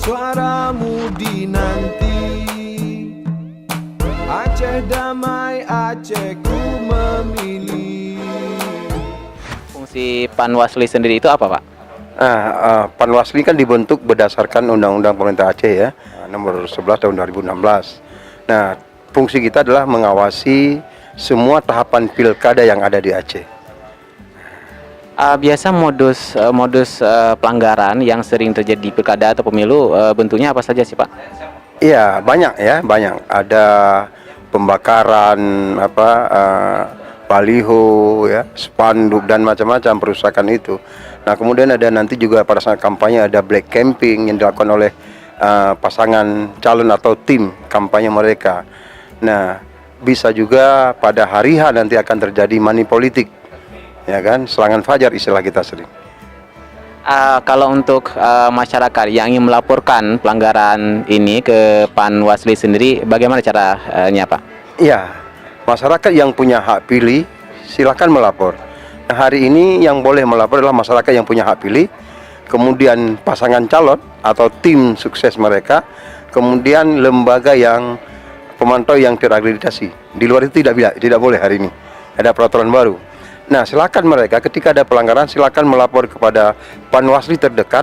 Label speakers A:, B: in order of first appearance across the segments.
A: suaramu dinanti. Aceh damai, Aceh ku memilih.
B: Fungsi Panwasli sendiri itu apa, Pak?
C: Panwasli kan dibentuk berdasarkan Undang-Undang Pemerintah Aceh ya, nomor 11 tahun 2016. Nah, fungsi kita adalah mengawasi semua tahapan pilkada yang ada di Aceh.
B: Biasa modus pelanggaran yang sering terjadi di pilkada atau pemilu bentuknya apa saja sih, Pak?
C: Iya, banyak. Ada pembakaran baliho ya, spanduk dan macam-macam perusakan itu. Nah, kemudian ada nanti juga pada saat kampanye ada black camping yang dilakukan oleh pasangan calon atau tim kampanye mereka. Nah, bisa juga pada hari H nanti akan terjadi money politik. Ya kan, serangan fajar istilah kita sering.
B: Kalau untuk masyarakat yang ingin melaporkan pelanggaran ini ke Panwasli sendiri, bagaimana caranya, Pak?
C: Iya, masyarakat yang punya hak pilih silakan melapor. Nah, hari ini yang boleh melapor adalah masyarakat yang punya hak pilih, kemudian pasangan calon atau tim sukses mereka, kemudian lembaga yang pemantau yang terakreditasi. Di luar itu tidak boleh hari ini. Ada peraturan baru. Nah, silakan mereka ketika ada pelanggaran silakan melapor kepada Panwasli terdekat.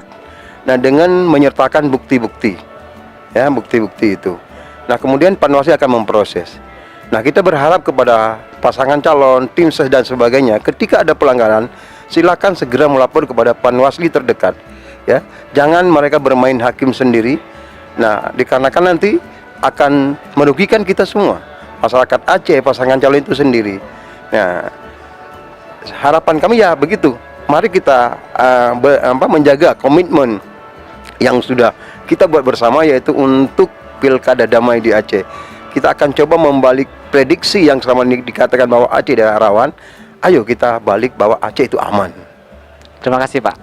C: Nah, dengan menyertakan bukti-bukti. Ya, bukti-bukti itu. Nah, kemudian Panwasli akan memproses. Nah, kita berharap kepada pasangan calon, tim ses dan sebagainya, ketika ada pelanggaran, silakan segera melapor kepada Panwasli terdekat. Ya, jangan mereka bermain hakim sendiri. Nah, dikarenakan nanti akan merugikan kita semua, masyarakat Aceh, pasangan calon itu sendiri. Nah, harapan kami ya begitu. Mari kita menjaga komitmen yang sudah kita buat bersama, yaitu untuk pilkada damai di Aceh. Kita akan coba membalik prediksi yang selama ini dikatakan bahwa Aceh daerah rawan. Ayo kita balik bahwa Aceh itu aman.
B: Terima kasih, Pak.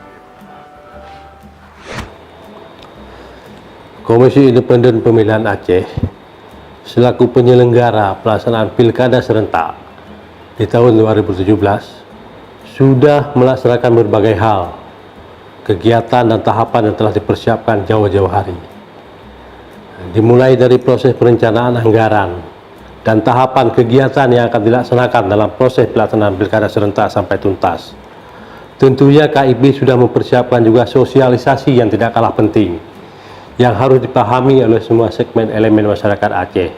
D: Komisi Independen Pemilihan Aceh selaku penyelenggara pelaksanaan pilkada serentak di tahun 2017 sudah melaksanakan berbagai hal, kegiatan dan tahapan yang telah dipersiapkan jauh-jauh hari. Dimulai dari proses perencanaan anggaran dan tahapan kegiatan yang akan dilaksanakan dalam proses pelaksanaan pilkada serentak sampai tuntas. Tentunya KIP sudah mempersiapkan juga sosialisasi yang tidak kalah penting, yang harus dipahami oleh semua segmen elemen masyarakat Aceh.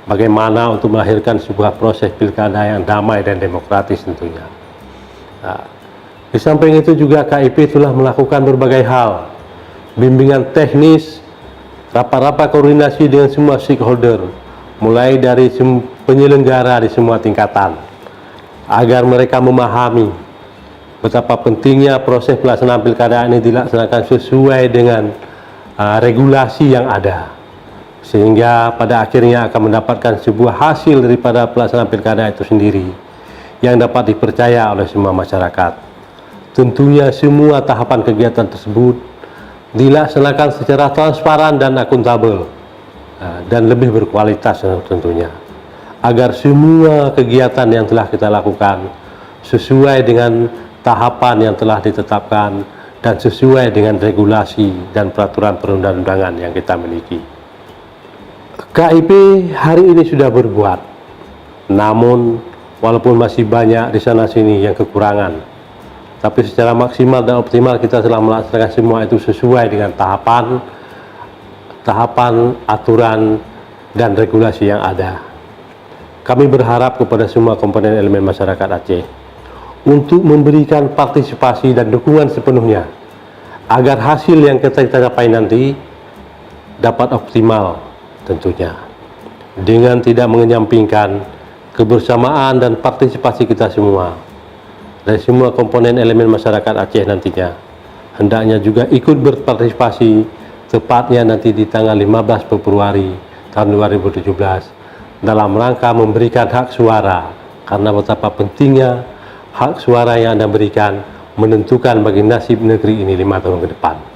D: Bagaimana untuk melahirkan sebuah proses pilkada yang damai dan demokratis tentunya. Nah, di samping itu juga KIP telah melakukan berbagai hal, bimbingan teknis, rapat-rapat koordinasi dengan semua stakeholder, mulai dari penyelenggara di semua tingkatan, agar mereka memahami betapa pentingnya proses pelaksanaan pilkada ini dilaksanakan sesuai dengan regulasi yang ada, sehingga pada akhirnya akan mendapatkan sebuah hasil daripada pelaksanaan pilkada itu sendiri yang dapat dipercaya oleh semua masyarakat. Tentunya semua tahapan kegiatan tersebut dilaksanakan secara transparan dan akuntabel dan lebih berkualitas tentunya, agar semua kegiatan yang telah kita lakukan sesuai dengan tahapan yang telah ditetapkan dan sesuai dengan regulasi dan peraturan perundang-undangan yang kita miliki. KIP hari ini sudah berbuat, namun walaupun masih banyak di sana-sini yang kekurangan, tapi secara maksimal dan optimal kita telah melaksanakan semua itu sesuai dengan tahapan, aturan, dan regulasi yang ada. Kami berharap kepada semua komponen elemen masyarakat Aceh untuk memberikan partisipasi dan dukungan sepenuhnya, agar hasil yang kita capai nanti dapat optimal tentunya, dengan tidak mengenyampingkan kebersamaan dan partisipasi kita semua dari semua komponen elemen masyarakat Aceh nantinya. Hendaknya juga ikut berpartisipasi tepatnya nanti di tanggal 15 Februari tahun 2017 dalam rangka memberikan hak suara, karena betapa pentingnya hak suara yang Anda berikan menentukan bagi nasib negeri ini 5 tahun ke depan.